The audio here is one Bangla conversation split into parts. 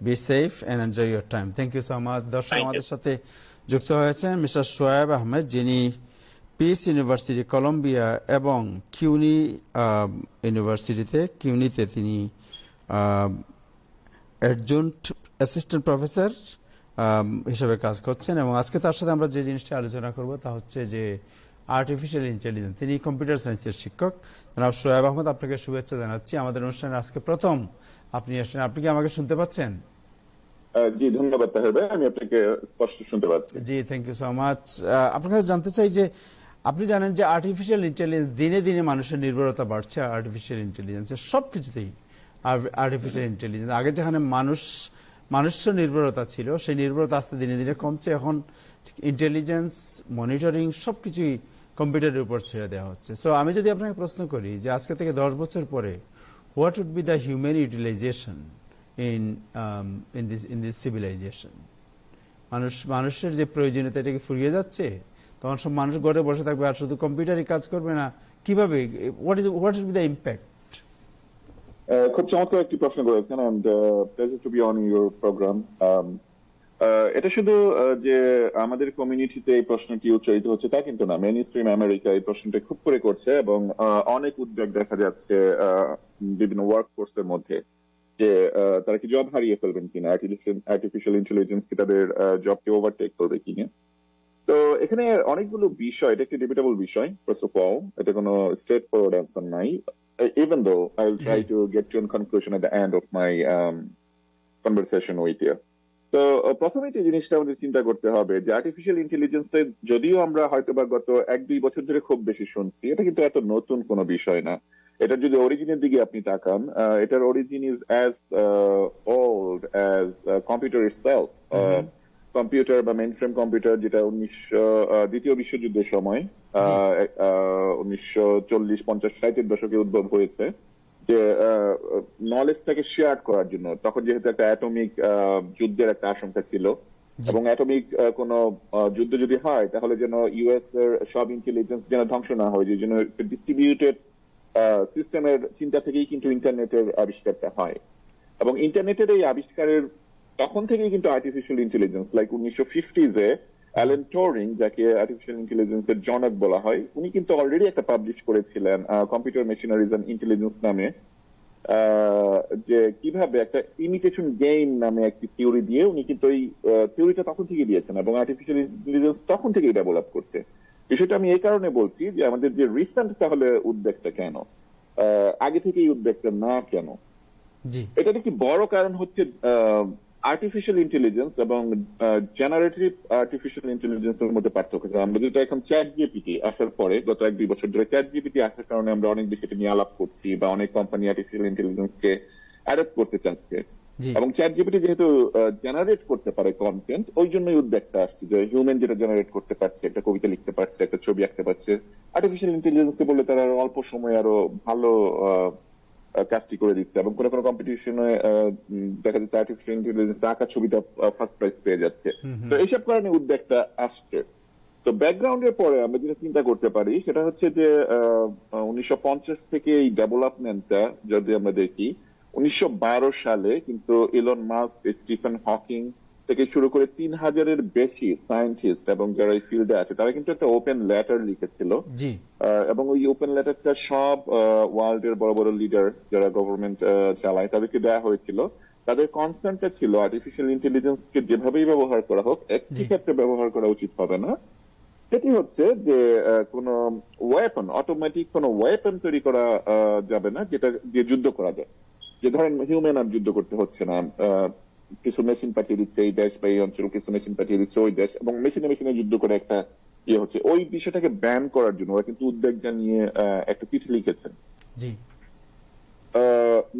B safe and enjoy your time. Thank you so much. দর্শক থ্যাংক ইউ। আমাদের সাথে যুক্ত হয়েছেন মিস্টার শোয়েব আহমেদ, যিনি পিস ইউনিভার্সিটি কলম্বিয়া এবং কিউনি কিউনিতে তিনি অ্যাডজুন্ট অ্যাসিস্ট্যান্ট প্রফেসর হিসেবে কাজ করছেন। এবং আজকে তার সাথে আমরা যে জিনিসটা আলোচনা করব তা হচ্ছে যে আর্টিফিশিয়াল ইন্টেলিজেন্স। তিনি কম্পিউটার সায়েন্সের শিক্ষক। জনাব শোয়েব আহমেদ, আপনাকে শুভেচ্ছা জানাচ্ছি। আমাদের অনুষ্ঠানে আজকে প্রথম আপনি আসছেন। আপনি কি আমাকে শুনতে পাচ্ছেন? জি, ধন্যবাদ তাহের ভাই, আমি আপনাকে স্পষ্ট শুনতে পাচ্ছি। জি, থ্যাংক ইউ সো মাচ। আপনার কাছে জানতে চাই যে আপনি জানেন যে আর্টিফিশিয়াল ইন্টেলিজেন্স দিনে দিনে মানুষের নির্ভরতা বাড়ছে আর্টিফিশিয়াল ইন্টেলিজেন্সের সব কিছুতেই। আর্টিফিশিয়াল ইন্টেলিজেন্স আগে যেখানে মানুষ নির্ভরতা ছিল, সেই নির্ভরতা আস্তে দিনে দিনে কমছে। এখন ইন্টেলিজেন্স মনিটরিং সব কিছুই কম্পিউটারের উপর ছেড়ে দেওয়া হচ্ছে। সো আমি যদি আপনাকে প্রশ্ন করি যে আজকে থেকে 10 বছর পরে what would be the human utilization in this civilization? মানুষের যে প্রয়োজনীয়তা, এটা কি ফুরিয়ে যাচ্ছে? তখন সব মানুষ ঘরে বসে থাকবে আর শুধু কম্পিউটারই কাজ করবে না? কিভাবে, what is B the impact? খুব চমৎকার একটি প্রশ্ন করেছেন, and pleasure to be on your program. এটা শুধু যে আমাদের কমিউনিটিতে এই প্রশ্নটি উচ্চারিত হচ্ছে তা কিন্তু না, মেইন স্ট্রিম আমেরিকা এই প্রশ্নটা খুব করে করছে, এবং অনেক উদ্বেগ দেখা যাচ্ছে বিভিন্ন ওয়ার্কফোর্সের মধ্যে যে তারা কি জব হারিয়ে ফেলবেন কিনা, আর্টিফিশিয়াল ইন্টেলিজেন্স কি তাদের জবকে ওভারটেক করবে কিনা। তো এখানে অনেকগুলো বিষয়, এটা একটি ডিবেটেবল বিষয়। ফার্স্ট অফ অল, এটা কোনো স্ট্রেট ফরওয়ার্ড অ্যান্সার নাই, even though I'll try to get to a conclusion at the end of my conversation with you. তো প্রথমে যে জিনিসটা আমাদের চিন্তা করতে হবে যে আর্টিফিশিয়াল ইন্টেলিজেন্সটা যদিও আমরা হয়তো বা গত 1-2 বছর ধরে খুব বেশি শুনছি, এটা কিন্তু এত নতুন কোনো বিষয় না। এটার যদি অরিজিনের দিকে আপনি তাকান, এটার origin is as old as computer itself. Computer বা মেইন ফ্রেম কম্পিউটার, যেটা দ্বিতীয় বিশ্বযুদ্ধের সময় 1940, 50, 60 দশকে উদ্ভব হয়েছে, যে নলেজটাকে শেয়ার করার জন্য। তখন যেহেতু একটা অ্যাটমিক যুদ্ধের একটা আশঙ্কা ছিল, এবং অ্যাটমিক কোন যুদ্ধ যদি হয় তাহলে যেন ইউএস এর সব ইন্টেলিজেন্স যেন ধ্বংস না হয়, যে জন্য ডিস্ট্রিবিউটেড সিস্টেমের চিন্তা থেকেই কিন্তু ইন্টারনেটের আবিষ্কারটা হয়। এবং ইন্টারনেটের এই আবিষ্কারের তখন থেকেই কিন্তু আর্টিফিশিয়াল ইন্টেলিজেন্স, লাইক 1950s-এ অ্যালেন টুরিং, যাকে আর্টিফিশিয়াল ইন্টেলিজেন্সের জনক বলা হয়, উনি কিন্তু অলরেডি একটা পাবলিশ করেছিলেন কম্পিউটার মেশিনারিজ এন্ড ইন্টেলিজেন্স নামে, যে কিভাবে একটা ইমিটেশন গেম নামে একটি থিওরি দিয়ে উনি কিন্তু এই থিওরিটা তখন থেকে দিয়েছেন, এবং আর্টিফিশিয়াল ইন্টেলিজেন্স তখন থেকেই ডেভেলপ করছে। বিষয়টা আমি এই কারণে বলছি যে আমাদের যে রিসেন্ট তাহলে উদ্বেগটা কেন, আগে থেকেই উদ্বেগটা না কেন। এটার একটি বড় কারণ হচ্ছে আর্টিফিশিয়াল ইন্টেলিজেন্স এবং জেনারেটিভ আর্টিফিশিয়াল ইন্টেলিজেন্সের মধ্যে পার্থক্য। আমরা যেটা এখন চ্যাট জিপিটি আসার পরে, গত 1-2 বছর ধরে চ্যাট জিপিটি আসার কারণে আমরা অনেক বেশি এটা নিয়ে আলাপ করছি, বা অনেক কোম্পানি আর্টিফিশিয়াল ইন্টেলিজেন্সকে অ্যাডপ্ট করতে চাচ্ছে। এবং চ্যাট জিপিটি যেহেতু জেনারেট করতে পারে কন্টেন্ট, ওই জন্যই উদ্বেগটা আসছে যে হিউম্যান যেটা জেনারেট করতে পারছে, একটা কবিতা লিখতে পারছে, একটা ছবি আঁকতে পারছে, আর্টিফিশিয়াল ইন্টেলিজেন্সকে বললে তারা অল্প সময়ে আরো ভালো কাজটি করে দিচ্ছে। এবং কোনো কোনো কম্পিটিশনে দেখা যাচ্ছে আর্টিফিশিয়াল ইন্টেলিজেন্স আঁকা ছবিটা ফার্স্ট প্রাইজ পেয়ে যাচ্ছে। তো এইসব কারণে উদ্বেগটা আসছে। তো ব্যাকগ্রাউন্ডের পরে আমরা যেটা চিন্তা করতে পারি সেটা হচ্ছে যে 1950 থেকে এই ডেভেলপমেন্টটা যদি আমরা দেখি, 1912 সালে কিন্তু ইলন মাস্ক, স্টিফেন হকিং থেকে শুরু করে 3000-এর বেশি সায়েন্টিস্ট এবং যারা এই ফিল্ডে আছে তারা কিন্তু একটা ওপেন লেটার লিখেছিল, এবং ওই ওপেন লেটারটা সব ওয়ার্ল্ড এর বড় বড় লিডার যারা গভর্নমেন্ট চালায় তাদেরকে দেওয়া হয়েছিল। তাদের কনসার্নটা ছিল আর্টিফিশিয়াল ইন্টেলিজেন্সকে যেভাবেই ব্যবহার করা হোক, একটি ক্ষেত্রে ব্যবহার করা উচিত হবে না। সেটি হচ্ছে যে কোন ওয়েপন, অটোমেটিক কোন ওয়েপন তৈরি করা যাবে না যেটা দিয়ে যুদ্ধ করা যায়। যে ধরেন হিউম্যান আর যুদ্ধ করতে হচ্ছে না, কিছু মেশিন পাঠিয়ে দিচ্ছে এই দেশ বা এই অঞ্চল, কিছু মেশিন পাঠিয়ে দিচ্ছে ওই দেশ, এবং মেশিনে মেশিনে যুদ্ধ করে একটা ইয়ে হচ্ছে। ওই বিষয়টাকে ব্যান করার জন্য ওরা কিন্তু উদ্বেগ জানিয়ে একটা চিঠি লিখেছেন।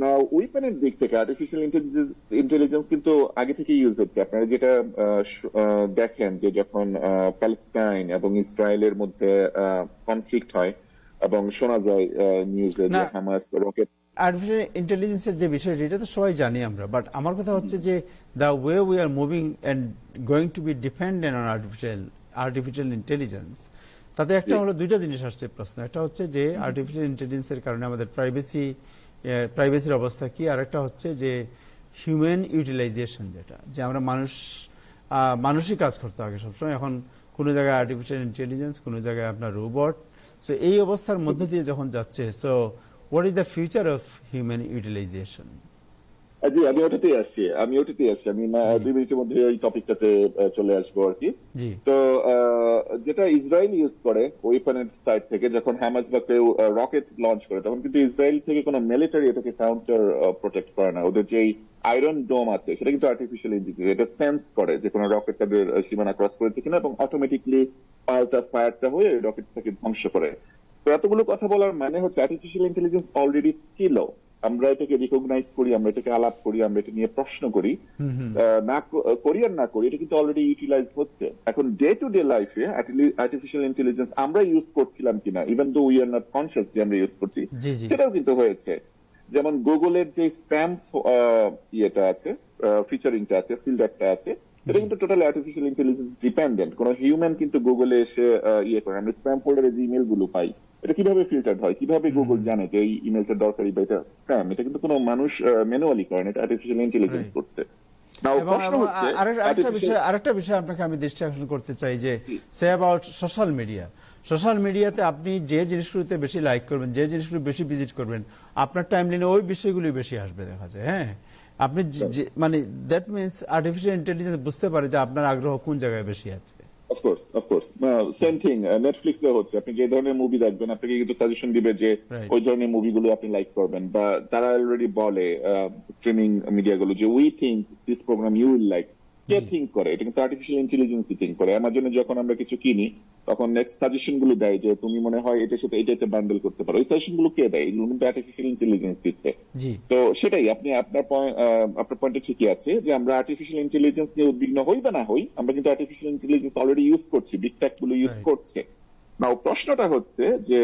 না, উইপেনের দিক থেকে আর্টিফিশিয়াল ইন্টেলিজেন্স কিন্তু আগে থেকে ইউজ হচ্ছে। আপনারা যেটা দেখেন যে যখন প্যালেস্টাইন এবং ইসরায়েলের মধ্যে কনফ্লিক্ট হয় এবং শোনা যায় নিউজে যে হামাস রকেট। আর্টিফিশিয়াল ইন্টেলিজেন্সের যে বিষয়টি, এটা তো সবাই জানি আমরা, বাট আমার কথা হচ্ছে যে the way we are moving and going to B dependent on artificial intelligence, তাতে একটা হলো দুইটা জিনিস আসছে প্রশ্ন। একটা হচ্ছে যে আর্টিফিশিয়াল ইন্টেলিজেন্সের কারণে আমাদের প্রাইভেসির অবস্থা কি, আর একটা হচ্ছে যে হিউম্যান ইউটিলাইজেশন, যেটা যে আমরা মানুষই কাজ করতে আগে সবসময়, এখন কোনো জায়গায় আর্টিফিশিয়াল ইন্টেলিজেন্স, কোনো জায়গায় আপনার রোবট। সো এই অবস্থার মধ্য দিয়ে যখন যাচ্ছে, so what is the future of human utilization? জি, আমি ওটাতেই আসছি। আমি 2 মিনিটের মধ্যে এই টপিকটাতে চলে আসবো আর কি। তো যেটা ইসরায়েল ইউজ করে ওয়েপনের সাইড থেকে, যখন হামাস বা কেউ রকেট লঞ্চ করে, তখন কিন্তু ইসরায়েল থেকে কোনো মিলিটারি এটাকে কাউন্টার প্রোটেক্ট করে না। ওদের যে আয়রন ডোম আছে সেটা কিন্তু আর্টিফিশিয়াল ইন্টেলিজেন্স, এটা সেন্স করে যে কোনো রকেট তাদের সীমানা ক্রস করেছে কিনা, এবং অটোমেটিকলি পাল্টা ফায়ারটা হয়ে রকেটটাকে ধ্বংস করে। তো এতগুলো কথা বলার মানে হচ্ছে আর্টিফিশিয়াল ইন্টেলিজেন্স অলরেডি ছিল, আমরা এটাকে রিকগনাইজ করি, আমরা এটাকে আলাপ করি, আমরা এটা নিয়ে প্রশ্ন করি, না করি আর না করি, এটা কিন্তু অলরেডি ইউটিলাইজ হচ্ছে। এখন ডে টু ডে লাইফে আর্টিফিশিয়াল ইন্টেলিজেন্স আমরা ইউজ করছিলাম কিনা, even though we are not conscious যে আমরা ইউজ করছি, সেটাও কিন্তু হয়েছে। যেমন গুগলের যে স্প্যাম ইয়েটা আছে, ফিচারিংটা আছে, ফিল্টারটা আছে, এটা কিন্তু টোটালি আর্টিফিশিয়াল ইন্টেলিজেন্স ডিপেন্ডেন্ট। কোন হিউম্যান কিন্তু গুগলে এসে করে। আমরা স্প্যাম ফোল্ডারে যে ইমেল গুলো পাই, এটা কিভাবে ফিল্টার্ড হয়, কিভাবে গুগল জানে যে এই ইমেলটা দরকারি বা এটা স্প্যাম, এটা কিন্তু কোনো মানুষ ম্যানুয়ালি করেন, এটা আর্টিফিশিয়াল ইন্টেলিজেন্স করছে। আরেকটা বিষয় আপনাকে আমি দৃষ্টি আকর্ষণ করতে চাই, যে say about social media. Social মিডিয়াতে আপনি যে জিনিসগুলোতে বেশি লাইক করবেন, যে জিনিসগুলো বেশি ভিজিট করবেন, আপনার টাইমলাইনে ওই বিষয়গুলি বেশি আসবে দেখা যায়। হ্যাঁ, আপনি মানে দ্যাট মিনস আর্টিফিশিয়াল ইন্টেলিজেন্স বুঝতে পারে যে আপনার আগ্রহ কোন জায়গায় বেশি আছে। অফকোর্স সেম থিং নেটফ্লিক্সে হচ্ছে। আপনি যে ধরনের মুভি দেখবেন, আপনাকে কিন্তু সাজেশন দিবে যে ওই ধরনের মুভিগুলো আপনি লাইক করবেন, বা তারা অলরেডি বলে স্ট্রিমিং মিডিয়া গুলো যে we think this program you will like. কে থিঙ্ক করে? এটা কিন্তু আর্টিফিশিয়াল ইন্টেলিজেন্সই থিঙ্ক করে। অ্যামাজনে যখন আমরা কিছু কিনি, তখন নেক্সট সাজেশন গুলো দেয় যে তুমি মনে হয় এটার সাথে এটা বান্ডেল করতে পারো। ওই সাজেশন গুলো কে দেয়? এগুলো কিন্তু আর্টিফিশিয়াল ইন্টেলিজেন্স দিচ্ছে। তো সেটাই, আপনি আপনার পয়েন্টে ঠিকই আছে যে আমরা আর্টিফিশিয়াল ইন্টেলিজেন্স নিয়ে উদ্বিগ্ন হই বা না হই, আমরা কিন্তু আর্টিফিশিয়াল ইন্টেলিজেন্স অলরেডি ইউজ করছি, বিগ টেক গুলো ইউজ করছে। নাও প্রশ্নটা হচ্ছে যে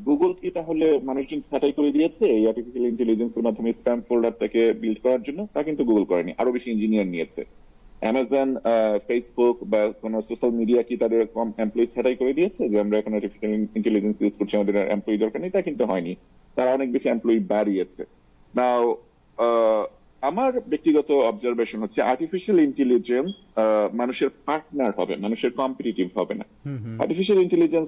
গুগল কি তাহলে মানুষজন ছাঁটাই করে দিয়েছে এই আর্টিফিশিয়াল ইন্টেলিজেন্সের মাধ্যমে স্প্যাম ফোল্ডারটাকে বিল্ড করার জন্য? তা কিন্তু গুগল করেনি, আরো বেশি ইঞ্জিনিয়ার নিয়েছে। অ্যামাজন, ফেসবুক বা কোন সোশ্যাল মিডিয়া কি তাদের কম এমপ্লয়ি ছাঁটাই করে দিয়েছে যে আমরা এখন আর্টিফিশিয়াল ইন্টেলিজেন্স ইউজ করছি, আমাদের এমপ্লয়ি দরকার নেই? তা কিন্তু হয়নি, তারা অনেক বেশি এমপ্লয়ি বাড়িয়েছে। নাও আমার ব্যক্তিগত অবজারভেশন হচ্ছে আর্টিফিশিয়াল ইন্টেলিজেন্স মানুষের পার্টনার হবে, মানুষের কম্পিটিটিভ হবে না। আর্টিফিশিয়াল ইন্টেলিজেন্স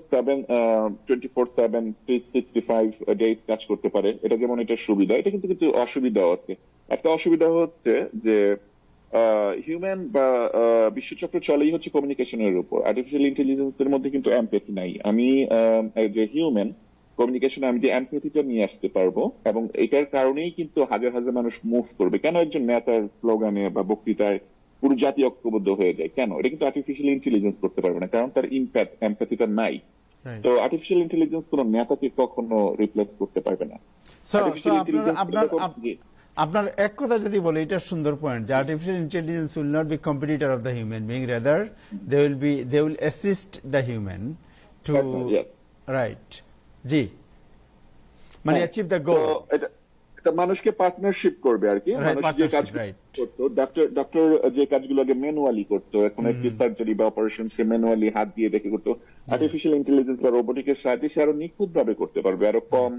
24/7 365 ডেজ কাজ করতে পারে, এটা যেমন এটা সুবিধা, এটা কিন্তু কিন্তু অসুবিধাও আছে। একটা অসুবিধা হচ্ছে যে হিউম্যান বা বিশ্বচক্র চলেই হচ্ছে কমিউনিকেশনের উপর। আর্টিফিশিয়াল ইন্টেলিজেন্সের মধ্যে কিন্তু এমপ্যাথি নাই। আমি যে হিউম্যান কমিউনিকেশনে আমি যে এমপ্যাথিটা নিয়ে আসতে পারবো, এবং এটার কারণেই কিন্তু হাজার হাজার মানুষ মুভ করবে। কেন একজন নেতার স্লোগানে বা বক্তৃতায় পুরো জাতি ঐক্যবদ্ধ হয়ে যায়? কেন? এটা কিন্তু আর্টিফিশিয়াল ইন্টেলিজেন্স করতে পারবে না, কারণ তার এমপ্যাথিটা নাই। তো আর্টিফিশিয়াল ইন্টেলিজেন্স কোনো নেতাকে কখনো রিপ্লেস করতে পারবে না। আপনার এক কথা যদি বলে, এটা সুন্দর পয়েন্ট, যে artificial intelligence will not be competitor of the human being, rather they will assist the human to right. জি, মানে অ্যাচিভ দ্য গোল। এটা মানুষকে পার্টনারশিপ করবে আর কি। মানুষ যে কাজ করতো, ডক্টর যে কাজগুলো আগে ম্যানুয়ালি করতো, এখন একটি সার্জারি বা অপারেশন সে ম্যানুয়ালি হাত দিয়ে দেখে করতো, আর্টিফিশিয়াল ইন্টেলিজেন্স বা রোবোটিকের সাহায্যে সে আরো নিখুঁত ভাবে করতে পারবে, আরো কম।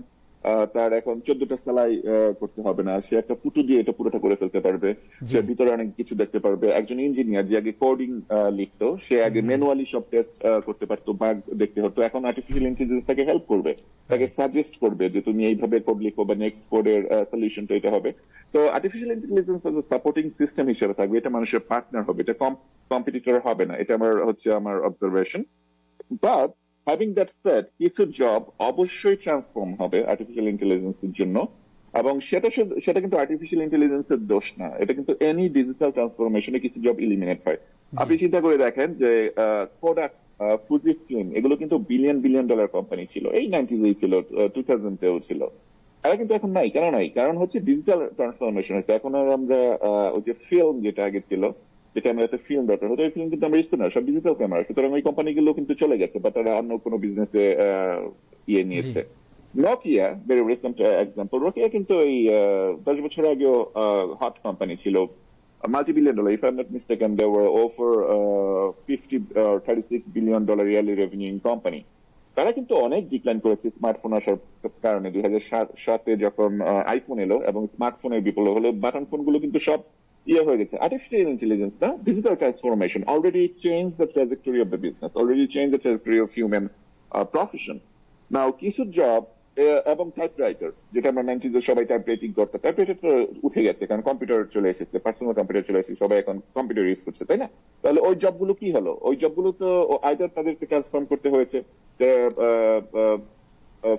তার এখন 14টা সেলাই করতে হবে না, সে একটা পুটু দিয়ে এটা পুরোটা করে ফেলতে পারবে, সে ভিতরে অনেক কিছু দেখতে পারবে। একজন ইঞ্জিনিয়ার যে আগে কোডিং লিখতো, সে আগে ম্যানুয়ালি সব টেস্ট করতে পারতো, বাগ দেখতে হতো, এখন আর্টিফিশিয়াল ইন্টেলিজেন্স তাকে হেল্প করবে, তাকে সাজেস্ট করবে যে তুমি এইভাবে কোড লিখো বা নেক্সট কোডের সলিউশনটা এটা হবে। তো আর্টিফিশিয়াল ইন্টেলিজেন্স সাপোর্টিং সিস্টেম হিসেবে থাকবে, এটা মানুষের পার্টনার হবে, এটা কম্পিটিটর হবে না। এটা আমার observation. But having that said, কিছু জব অবশ্যই ট্রান্সফর্ম হবে আর্টিফিশিয়াল ইন্টেলিজেন্সের জন্য, এবং সেটা কিন্তু আর্টিফিশিয়াল ইন্টেলিজেন্সের দোষ না, এটা কিন্তু এনি ডিজিটাল ট্রান্সফরমেশনে কিছু জব এলিমিনেট হয়। আপনি চিন্তা করে দেখেন যে কোডাক, ফুজি ফিল্ম, এগুলো কিন্তু বিলিয়ন ডলার কোম্পানি ছিল, এই 90s ছিল, 2000-তেও ছিল। এরা কিন্তু এখন নাই। কেন নাই? কারণ হচ্ছে ডিজিটাল ট্রান্সফরমেশন হয়েছে। এখন আর আমরা ওই যে ফিল্ম যেটা আগে ছিল, যে ক্যামেরাতে ফিল্ম দরকার হতো, এই ফিল্ম কিন্তু আমরা ইউজ করি না, সব ডিজিটাল ক্যামেরা। সুতরাং ওই কোম্পানিগুলো কিন্তু চলে গেছে, বা তারা অন্য কোনো বিজনেসে নিয়েছে। Nokia, very recent example, Nokia কিন্তু এই 10 বছর আগেও হট কোম্পানি ছিল, multi-billion dollar, if I'm not mistaken, they were over $36 billion yearly revenue in company. তারা কিন্তু অনেক ডিক্লাইন করেছে স্মার্টফোন আসার কারণে। 2007 যখন আইফোন এলো এবং স্মার্টফোনের বিপ্লব হলো, বাটন ফোন গুলো কিন্তু সব হয়ে গেছে। আর্টিফিশিয়াল ইন্টেলিজেন্স না, digital transformation already change the trajectory of the business, already change the trajectory of human profession. Now কিছু জব এবং টাইপরাইটার, যেটা আমরা 90s সবাই টাইপ রাইটিং করতো, টাইপরাইটার তো উঠে গেছে, কারণ কম্পিউটার চলে এসেছে, পার্সোনাল কম্পিউটার চলে এসেছে, সবাই এখন কম্পিউটার ইউজ করছে, তাই না? তাহলে ওই জবগুলো কি হলো? ওই জবগুলো তো আইদার তাদেরকে ট্রান্সফর্ম করতে হয়েছে,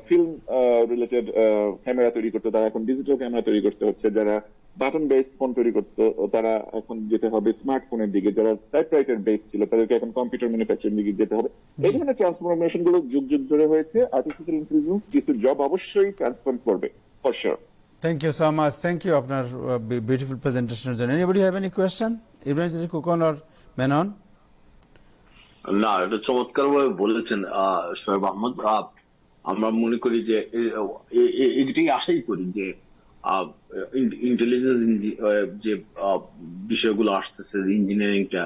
ফিল্ম রিলেটেড ক্যামেরা তৈরি করতো, তারা এখন ডিজিটাল ক্যামেরা তৈরি করতে হচ্ছে। যারা বাটন বেসড ফোন তৈরি করতো, তারা এখন যেতে হবে স্মার্টফোনের দিকে। যারা টাইপরাইটার বেস ছিল, তাদেরকে এখন কম্পিউটার ম্যানুফ্যাকচারিং দিকে যেতে হবে। এই ধরনের ট্রান্সফরমেশন গুলো যুগ যুগ ধরে হয়েছে। আর্টিফিশিয়াল ইন্টেলিজেন্স কিছু জব অবশ্যই ট্রান্সফর্ম করবে, for sure. Thank you so much, thank you আপনার বিউটিফুল প্রেজেন্টেশনের জন্য। Anybody have any question? Ibrahim কুকন অর মেনন? না, এটা চমৎকার ভাবে বলেছেন শোয়েব আহমদ। আমরা মনে করি যে এটাই আশাই করি যে ইন্টেলিজেন্স যে বিষয়গুলো আসতেছে, ইঞ্জিনিয়ারিংটা,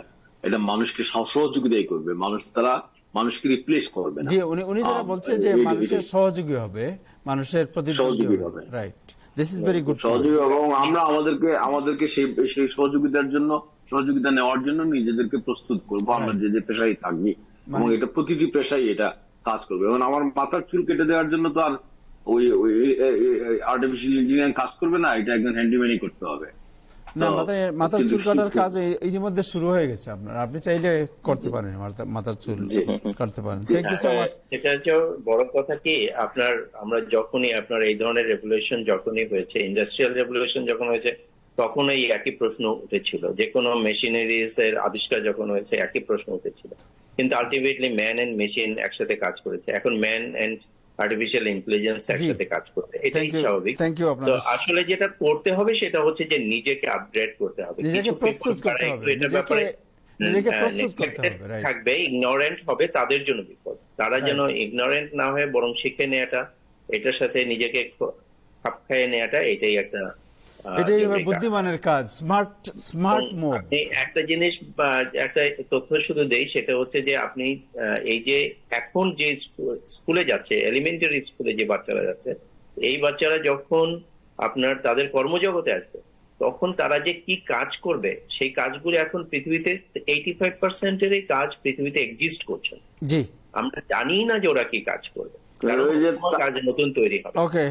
এটা মানুষকে সহযোগিতাই করবে, মানুষকে রিপ্লেস করবে না। জি, উনি যেটা বলছে যে মানুষের সহযোগী হবে, মানুষের প্রতিযোগী হবে। Right, this is very good. সহযোগী, এবং আমরা আমাদেরকে সেই সহযোগিতা নেওয়ার জন্য নিজেদেরকে প্রস্তুত করবো, আমরা যে পেশায় থাকবি, এবং এটা প্রতিটি পেশায় এটা কাজ করবে। এবং আমার মাথার চুল কেটে দেওয়ার জন্য তো আর ওই আর্টিফিশিয়াল ইঞ্জিনিয়ারিং কাজ করবে না, এটা একজন হ্যান্ডিম্যানই করতে হবে। না, মাথার চুল কাটার কাজ ইতিমধ্যে শুরু হয়ে গেছে আপনার, আপনি চাইলে করতে পারেন, মাথার চুল কাটতে পারেন। Thank you so much. এটা হচ্ছে বড় কথা কি, আমরা যখনই আপনার এই ধরনের রেভলিউশন যখনই হয়েছে, ইন্ডাস্ট্রিয়াল রেভলিউশন যখন হয়েছে, তখন এই একই প্রশ্ন উঠেছিল। যে কোনো মেশিনারিজ এর আবিষ্কার যখন হয়েছে, একই প্রশ্ন উঠেছিল। কিন্তু আলটিমেটলি ম্যান এন্ড মেশিন একসাথে কাজ করেছে। এখন ম্যান এন্ড আর্টিফিশিয়াল ইন্টেলিজেন্স একসাথে কাজ করতে, এটাই স্বাভাবিক। তো আসলে যেটা করতে হবে সেটা হচ্ছে যে নিজেকে আপগ্রেড করতে হবে, নিজেকে প্রস্তুত করতে হবে, এটার ব্যাপারে থাকবে, ইগনোরেন্ট হবে, তাদের জন্য বিপদ। তারা যেন ইগনোরেন্ট না হয়ে বরং শিখে নেওয়াটা, এটার সাথে নিজেকে খাপ খাইয়ে নেওয়াটা, এটাই একটা বুদ্ধিমানের কাজ, স্মার্ট মুভ। একটা জিনিস, একটা তথ্য শুধু দেই, সেটা হচ্ছে যে আপনি এই যে এখন যে স্কুলে যাচ্ছে, এলিমেন্টারি স্কুলে যে বাচ্চারা যাচ্ছে, এই বাচ্চারা যখন আপনার তাদের কর্মজগতে আসবে, তখন তারা যে কি কাজ করবে, সেই কাজগুলো এখন পৃথিবীতে 85%-এরই কাজ পৃথিবীতে এক্সিস্ট করছে। জি, আমরা জানি না যে ওরা কি কাজ করবে, নতুন তৈরি হবে। ওকে,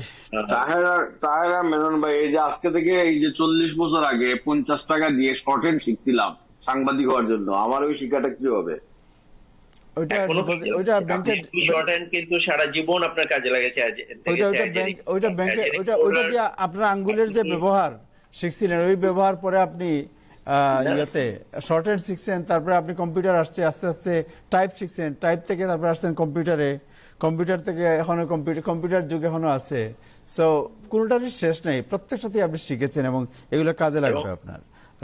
তাহেরা মেনন ভাই, এই যে আজকে থেকে এই যে 40 বছর আগে 50 টাকা দিয়ে শর্ট হ্যান্ড শিখছিলাম সাংবাদিক হওয়ার জন্য, আমার ওই শিক্ষাটা কি হবে? কিন্তু সারা জীবন আপনার কাজে লাগেছে। ওইটা দিয়ে আপনার আঙ্গুলের যে ব্যবহার শিখছিলেন, ওই ব্যবহার পরে আপনি শর্ট হ্যান্ড শিখছেন, তারপরে আপনি কম্পিউটার আসছে, আস্তে আস্তে টাইপ শিখছেন, টাইপ থেকে তারপরে আসছেন কম্পিউটারে, কম্পিউটার থেকে এখনো কম্পিউটার যুগ এখনো আছে। সো কোনোটারই শেষ নেই, প্রত্যেকটাতেই আপনি শিখেছেন এবং এগুলো কাজে লাগবে আপনার।